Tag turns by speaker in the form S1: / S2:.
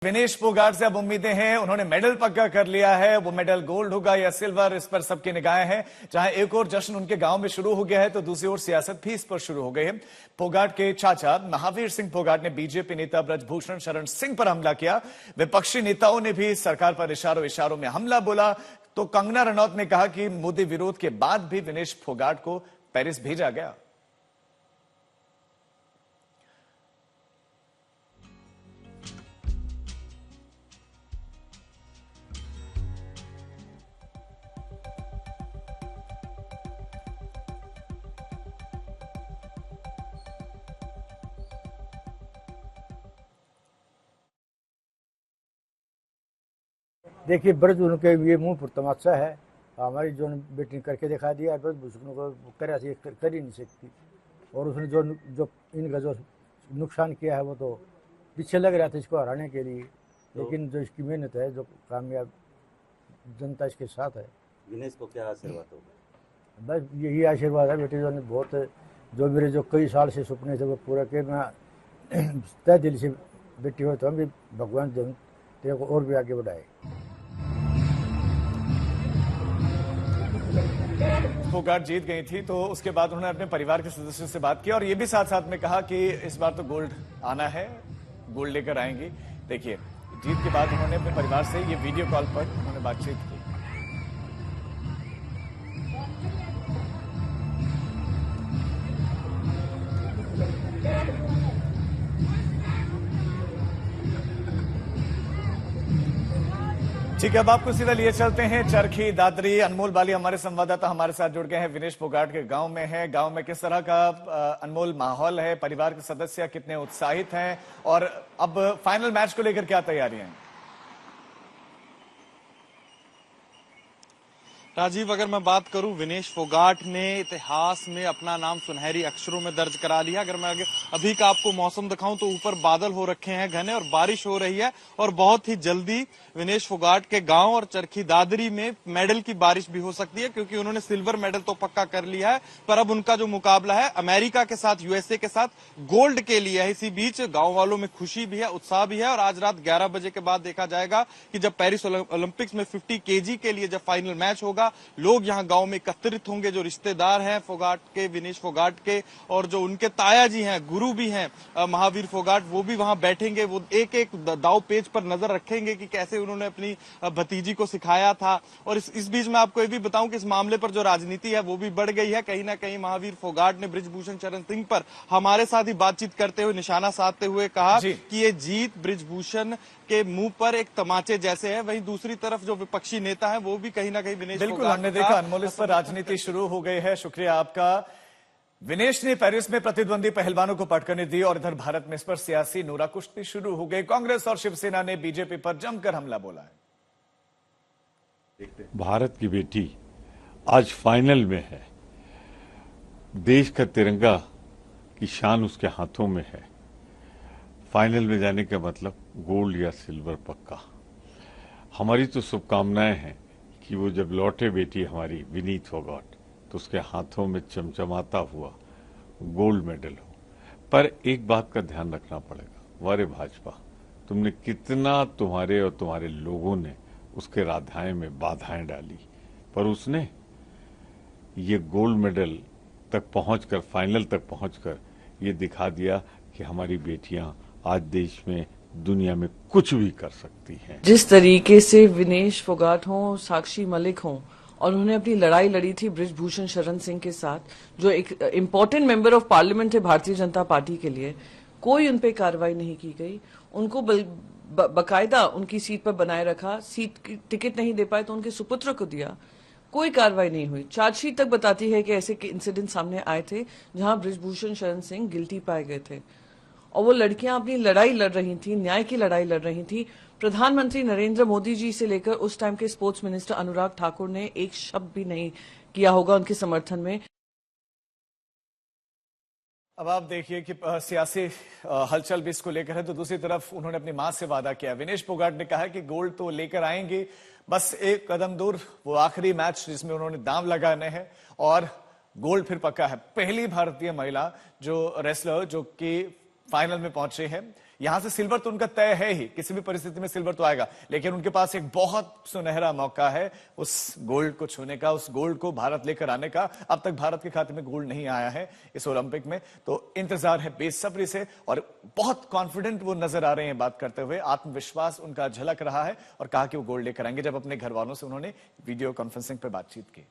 S1: विनेश फोगाट से अब उम्मीदें हैं, उन्होंने मेडल पक्का कर लिया है। वो मेडल गोल्ड होगा या सिल्वर, इस पर सबकी निगाहें हैं। जहां एक और जश्न उनके गांव में शुरू हो गया है, तो दूसरी ओर सियासत भी इस पर शुरू हो गई है। फोगाट के चाचा महावीर सिंह फोगाट ने बीजेपी नेता ब्रजभूषण शरण सिंह पर हमला किया। विपक्षी नेताओं ने भी सरकार पर इशारों में हमला बोला। तो कंगना रनौत ने कहा कि मोदी विरोध के बाद भी विनेश फोगाट को पेरिस भेजा गया।
S2: देखिए, ब्रज उनके ये मुंह पर तमाचा है। हमारी जो बेटी ने करके दिखा दिया, ब्रजभूषण को कर ही नहीं सकती। और उसने जो इनका जो नुकसान किया है वो तो पीछे लग रहा था इसको हराने के लिए, लेकिन जो इसकी मेहनत है, जो कामयाब जनता इसके साथ है।
S3: विनेश को क्या आशीर्वाद होगा?
S2: बस यही आशीर्वाद है बेटी जो ने बहुत, जो मेरे जो कई साल से सपने थे वो पूरा किए। मैं तय दिल से बेटी हो तो हम भी भगवान तेरे को और भी आगे बढ़ाए।
S1: फोगाट जीत गई थी, तो उसके बाद उन्होंने अपने परिवार के सदस्यों से बात की और ये भी साथ साथ में कहा कि इस बार तो गोल्ड आना है, गोल्ड लेकर आएंगी। देखिए, जीत के बाद उन्होंने अपने परिवार से ये वीडियो कॉल पर उन्होंने बातचीत की। ठीक है, अब आपको सीधा लिए चलते हैं चरखी दादरी। अनमोल बाली हमारे संवाददाता हमारे साथ जुड़ गए हैं, विनेश फोगाट के गांव में है। गांव में किस तरह का अनमोल माहौल है, परिवार के सदस्य कितने उत्साहित हैं और अब फाइनल मैच को लेकर क्या तैयारियां हैं?
S4: राजीव, अगर मैं बात करूं, विनेश फोगाट ने इतिहास में अपना नाम सुनहरी अक्षरों में दर्ज करा लिया। अगर मैं अभी का आपको मौसम दिखाऊं तो ऊपर बादल हो रखे हैं घने और बारिश हो रही है और बहुत ही जल्दी विनेश फोगाट के गांव और चरखी दादरी में मेडल की बारिश भी हो सकती है, क्योंकि उन्होंने सिल्वर मेडल तो पक्का कर लिया है। पर अब उनका जो मुकाबला है अमेरिका के साथ, यूएसए के साथ, गोल्ड के लिए है। इसी बीच गांव वालों में खुशी भी है, उत्साह भी है और आज रात 11 बजे के बाद देखा जाएगा कि जब पेरिस ओलंपिक्स में 50 केजी के लिए जब फाइनल मैच होगा, लोग यहां गांव में एकत्रित होंगे। जो रिश्तेदार हैं फोगाट के, विनेश फोगाट के, और जो उनके ताया जी हैं, गुरु भी हैं महावीर फोगाट, वो भी वहां बैठेंगे। वो एक एक दाव पेज पर नजर रखेंगे कि कैसे उन्होंने अपनी भतीजी को सिखाया था। और इस बीच में आपको ये भी बताऊं कि इस मामले पर जो राजनीति है वो भी बढ़ गई है। कहीं ना कहीं महावीर फोगाट ने ब्रजभूषण शरण सिंह पर हमारे साथ ही बातचीत करते हुए, निशाना साधते हुए कहा कि ये जीत ब्रजभूषण के मुंह पर एक तमाचे जैसे है। वहीं दूसरी तरफ जो विपक्षी नेता है वो भी कहीं ना कहीं विनेश,
S1: बिल्कुल हमने देखा अनमोल, इस पर राजनीति शुरू हो गई है। शुक्रिया आपका। विनेश ने पेरिस में प्रतिद्वंदी पहलवानों को पटकनी दी और इधर भारत में इस पर सियासी नूरा कुश्ती शुरू हो गई। कांग्रेस और शिवसेना ने बीजेपी पर जमकर हमला बोला है।
S5: भारत की बेटी आज फाइनल में है। देश का तिरंगा की शान उसके हाथों में है। फाइनल में जाने का मतलब गोल्ड या सिल्वर पक्का। हमारी तो शुभकामनाएं हैं कि वो जब लौटे बेटी हमारी विनीत फोगाट, तो उसके हाथों में चमचमाता हुआ गोल्ड मेडल हो। पर एक बात का ध्यान रखना पड़ेगा, वारे भाजपा, तुमने कितना, तुम्हारे और तुम्हारे लोगों ने उसके राधाएं में बाधाएं डाली, पर उसने ये गोल्ड मेडल तक पहुंचकर, फाइनल तक पहुंचकर ये दिखा दिया कि हमारी बेटियां आज देश में, दुनिया में कुछ भी कर सकती हैं।
S6: जिस तरीके से विनेश फोगाट हों, साक्षी मलिक हों, और उन्होंने अपनी लड़ाई लड़ी थी ब्रजभूषण शरण सिंह के साथ, जो एक इम्पोर्टेंट मेंबर ऑफ पार्लियामेंट है भारतीय जनता पार्टी के लिए, कोई उन पे कार्रवाई नहीं की गई। उनको बकायदा उनकी सीट पर बनाए रखा, सीट की टिकट नहीं दे पाए तो उनके सुपुत्र को दिया, कोई कार्रवाई नहीं हुई। चार्जशीट तक बताती है कि ऐसे इंसिडेंट सामने आए थे जहां ब्रजभूषण शरण सिंह गिल्टी पाए गए थे और वो लड़कियां अपनी लड़ाई लड़ रही थी, न्याय की लड़ाई लड़ रही थी। प्रधानमंत्री नरेंद्र मोदी जी से लेकर उस टाइम के स्पोर्ट्स मिनिस्टर अनुराग ठाकुर ने एक शब्द भी नहीं किया होगा उनके समर्थन में।
S1: अब आप देखिए कि सियासी हलचल भी इसको लेकर है, तो दूसरी तरफ उन्होंने अपनी मां से वादा किया। विनेश फोगाट ने कहा कि गोल्ड तो लेकर आएंगे, बस एक कदम दूर वो आखिरी मैच जिसमें उन्होंने दांव लगाने हैं और गोल्ड फिर पक्का है। पहली भारतीय महिला जो रेसलर जो कि फाइनल में पहुंचे हैं, यहां से सिल्वर तो उनका तय है ही, किसी भी परिस्थिति में सिल्वर तो आएगा, लेकिन उनके पास एक बहुत सुनहरा मौका है उस गोल्ड को छूने का, उस गोल्ड को भारत लेकर आने का। अब तक भारत के खाते में गोल्ड नहीं आया है इस ओलंपिक में, तो इंतजार है बेसब्री से, और बहुत कॉन्फिडेंट वो नजर आ रहे हैं बात करते हुए, आत्मविश्वास उनका झलक रहा है, और कहा कि वो गोल्ड लेकर आएंगे जब अपने घर वालों से उन्होंने वीडियो कॉन्फ्रेंसिंग पर बातचीत की।